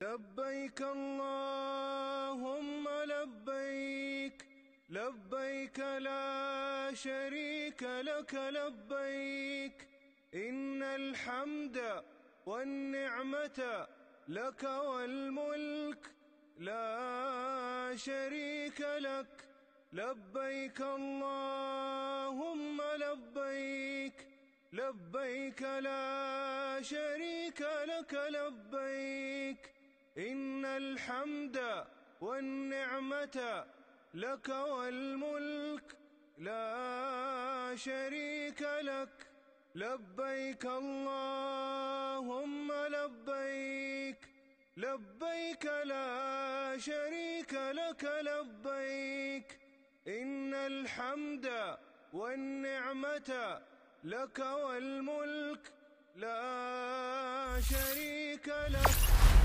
لبيك اللهم لبيك، لبيك لا شريك لك لبيك، إن الحمد والنعمة لك والملك لا شريك لك. لبيك اللهم لبيك، لبيك لا شريك لك لبيك، إن الحمد والنعمة لك والملك لا شريك لك. لبيك اللهم لبيك، لبيك لا شريك لك لبيك، إن الحمد والنعمة لك والملك لا شريك لك.